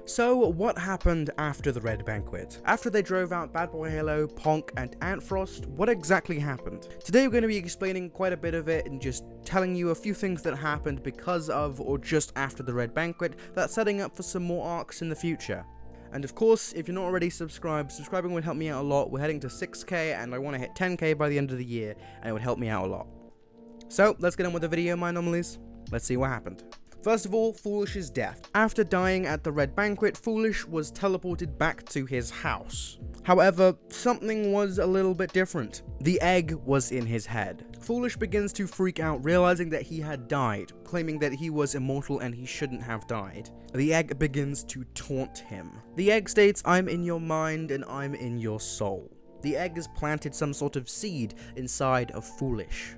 So, what happened after the Red Banquet? After they drove out Bad Boy Halo, Ponk, and Antfrost, what exactly happened? Today we're going to be explaining quite a bit of it and just telling you a few things that happened because of or just after the Red Banquet that's setting up for some more arcs in the future. And of course, if you're not already subscribed, subscribing would help me out a lot. We're heading to 6k and I want to hit 10k by the end of the year, and it would help me out a lot. So, let's get on with the video, my anomalies. Let's see what happened. First of all, Foolish's death. After dying at the Red Banquet, Foolish was teleported back to his house. However, something was a little bit different. The egg was in his head. Foolish begins to freak out, realizing that he had died, claiming that he was immortal and he shouldn't have died. The egg begins to taunt him. The egg states, "I'm in your mind and I'm in your soul." The egg has planted some sort of seed inside of Foolish.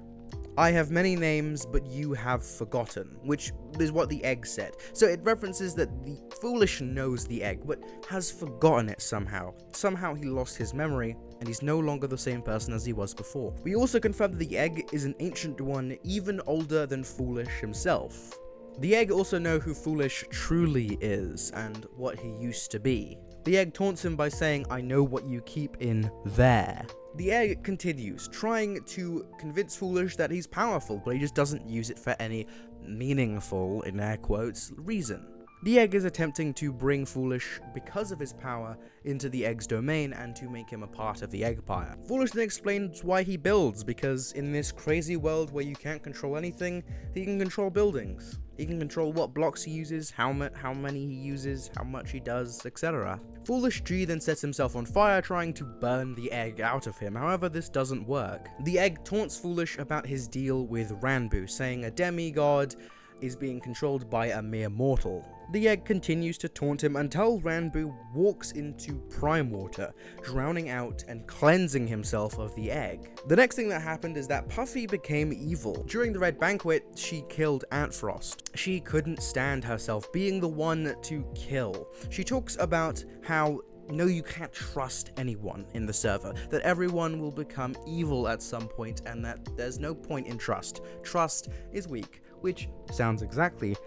"I have many names, but you have forgotten," which is what the egg said. So it references that the Foolish knows the egg, but has forgotten it somehow. Somehow he lost his memory, and he's no longer the same person as he was before. We also confirm that the egg is an ancient one, even older than Foolish himself. The egg also knows who Foolish truly is, and what he used to be. The egg taunts him by saying, "I know what you keep in there." The egg continues, trying to convince Foolish that he's powerful, but he just doesn't use it for any meaningful, in air quotes, reason. The egg is attempting to bring Foolish, because of his power, into the egg's domain and to make him a part of the Eggpire. Foolish then explains why he builds, because in this crazy world where you can't control anything, he can control buildings. He can control what blocks he uses, how many he uses, how much he does, etc. Foolish G then sets himself on fire, trying to burn the egg out of him. However, this doesn't work. The egg taunts Foolish about his deal with Ranbu, saying a demigod is being controlled by a mere mortal. The egg continues to taunt him until Ranbu walks into prime water, drowning out and cleansing himself of the egg. The next thing that happened is that Puffy became evil. During the Red Banquet, she killed Antfrost. She couldn't stand herself being the one to kill. She talks about how no, you can't trust anyone in the server, that everyone will become evil at some point, and that there's no point in trust. Trust is weak, which sounds exactly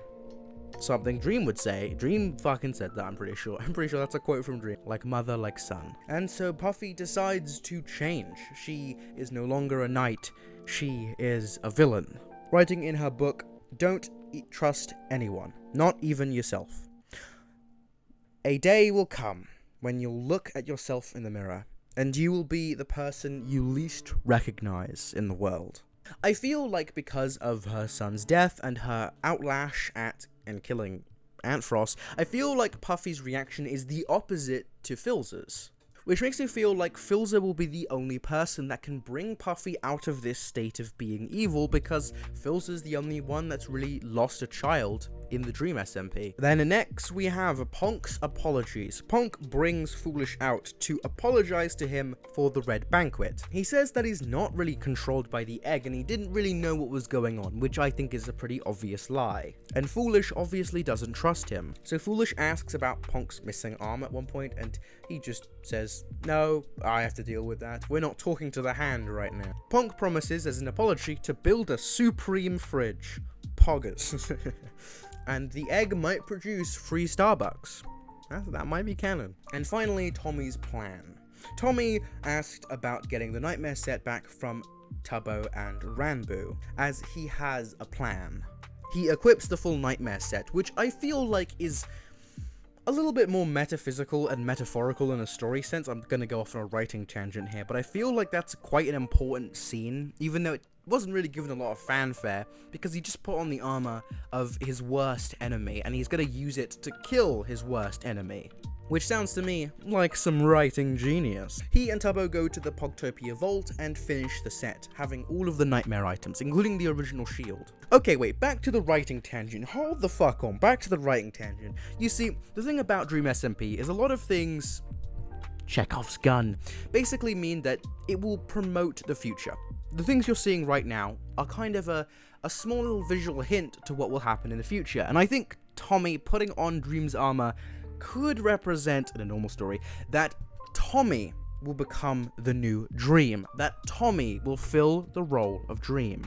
something Dream would say. Dream fucking said that, I'm pretty sure. I'm pretty sure that's a quote from Dream. Like mother, like son. And so Puffy decides to change. She is no longer a knight. She is a villain. Writing in her book, "Don't trust anyone, not even yourself. A day will come when you'll look at yourself in the mirror, and you will be the person you least recognize in the world." I feel like because of her son's death and her outlash at and killing Antfrost, I feel like Puffy's reaction is the opposite to Filz's. Which makes me feel like Filza will be the only person that can bring Puffy out of this state of being evil, because Filza's the only one that's really lost a child in the Dream SMP. Then next we have Ponk's apologies. Ponk brings Foolish out to apologize to him for the Red Banquet. He says that he's not really controlled by the egg and he didn't really know what was going on, which I think is a pretty obvious lie. And Foolish obviously doesn't trust him. So Foolish asks about Ponk's missing arm at one point, and he just says, "No, I have to deal with that. We're not talking to the hand right now." Ponk promises as an apology to build a supreme fridge. Poggers. And the egg might produce free Starbucks. That might be canon. And finally, Tommy's plan. Tommy asked about getting the nightmare set back from Tubbo and Ranbu, as he has a plan. He equips the full nightmare set, which I feel like is a little bit more metaphysical and metaphorical in a story sense. I'm gonna go off on a writing tangent here, but I feel like that's quite an important scene, even though it wasn't really given a lot of fanfare, because he just put on the armor of his worst enemy, and he's gonna use it to kill his worst enemy. Which sounds to me like some writing genius. He and Tubbo go to the Pogtopia Vault and finish the set, having all of the nightmare items, including the original shield. Okay, wait, back to the writing tangent. Hold the fuck on, back to the writing tangent. You see, the thing about Dream SMP is a lot of things, Chekhov's gun, basically mean that it will promote the future. The things you're seeing right now are kind of a small little visual hint to what will happen in the future, and I think Tommy putting on Dream's armor could represent, in a normal story, that Tommy will become the new Dream, that Tommy will fill the role of Dream.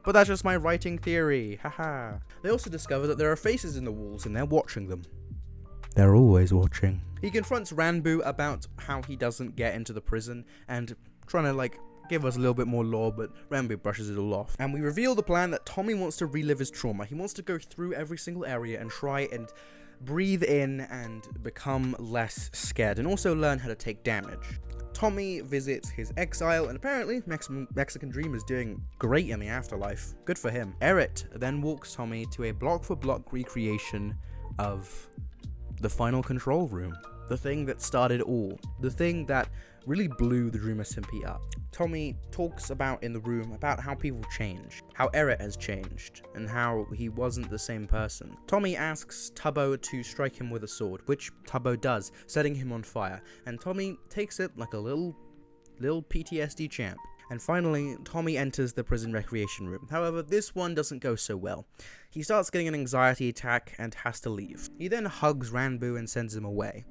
But that's just my writing theory, haha. They also discover that there are faces in the walls and they're watching them. They're always watching. He confronts Ranboo about how he doesn't get into the prison and trying to like give us a little bit more lore, but Ranboo brushes it all off. And we reveal the plan that Tommy wants to relive his trauma. He wants to go through every single area and try and breathe in and become less scared, and also learn how to take damage. Tommy visits his exile, and apparently Mexican Dream is doing great in the afterlife. Good for him. Eret then walks Tommy to a block-for-block recreation of the final control room. The thing that started all. The thing that really blew the Dream SMP up. Tommy talks about in the room about how people change, how Eret has changed, and how he wasn't the same person. Tommy asks Tubbo to strike him with a sword, which Tubbo does, setting him on fire, and Tommy takes it like a little PTSD champ. And finally, Tommy enters the prison recreation room. However, this one doesn't go so well. He starts getting an anxiety attack and has to leave. He then hugs Ranboo and sends him away.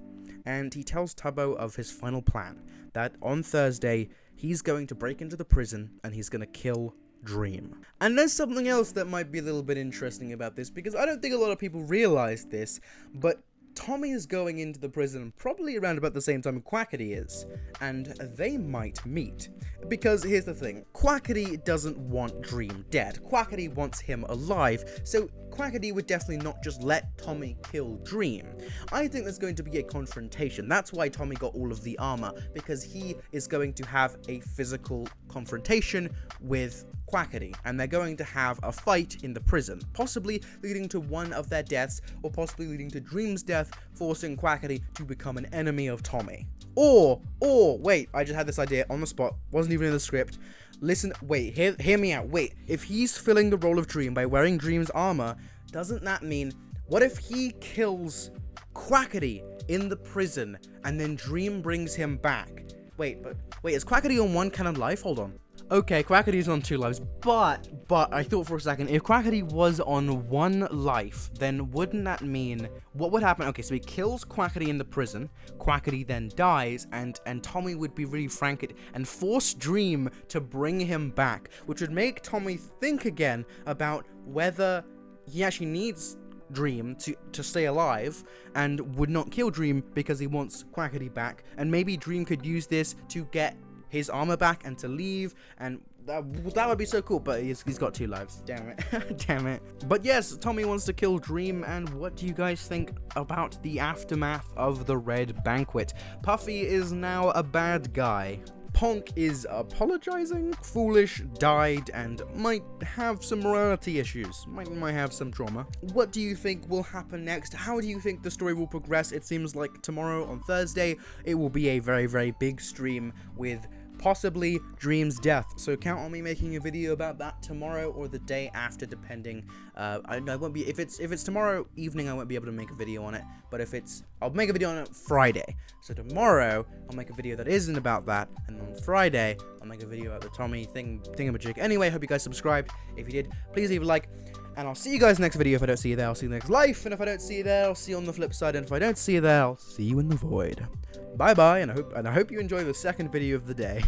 And he tells Tubbo of his final plan, that on Thursday, he's going to break into the prison and he's going to kill Dream. And there's something else that might be a little bit interesting about this, because I don't think a lot of people realize this, but Tommy is going into the prison probably around about the same time Quackity is, and they might meet. Because here's the thing, Quackity doesn't want Dream dead, Quackity wants him alive, so Quackity would definitely not just let Tommy kill Dream. I think there's going to be a confrontation. That's why Tommy got all of the armor, because he is going to have a physical confrontation with Quackity, and they're going to have a fight in the prison, possibly leading to one of their deaths, or possibly leading to Dream's death, forcing Quackity to become an enemy of Tommy. Or, wait, I just had this idea on the spot, wasn't even in the script. Listen, wait, hear me out, wait, if he's filling the role of Dream by wearing Dream's armor, doesn't that mean, what if he kills Quackity in the prison, and then Dream brings him back? Wait, is Quackity on one kind of life? Hold on. Okay, Quackity's on 2 lives, but I thought for a second, if Quackity was on 1 life, then wouldn't that mean, what would happen? Okay, so he kills Quackity in the prison, Quackity then dies, and Tommy would be really frank and force Dream to bring him back, which would make Tommy think again about whether he actually needs Dream to stay alive, and would not kill Dream because he wants Quackity back, and maybe Dream could use this to get his armor back and to leave, and that would be so cool, but he's got 2 lives. Damn it. Damn it. But yes, Tommy wants to kill Dream, and what do you guys think about the aftermath of the Red Banquet? Puffy is now a bad guy. Ponk is apologizing, Foolish died, and might have some morality issues, might have some trauma. What do you think will happen next? How do you think the story will progress? It seems like tomorrow, on Thursday, it will be a very, very big stream with possibly Dream's death, so count on me making a video about that tomorrow or the day after, depending. I won't be, if it's tomorrow evening, I won't be able to make a video on it, but if it's, I'll make a video on it Friday. So tomorrow I'll make a video that isn't about that, and on Friday I'll make a video about the Tommy thingamajig. Anyway, hope you guys subscribed. If you did, please leave a like, and I'll see you guys next video. If I don't see you there, I'll see you next life, and if I don't see you there, I'll see you on the flip side, and if I don't see you there, I'll see you in the void. Bye bye, and I hope you enjoy the second video of the day.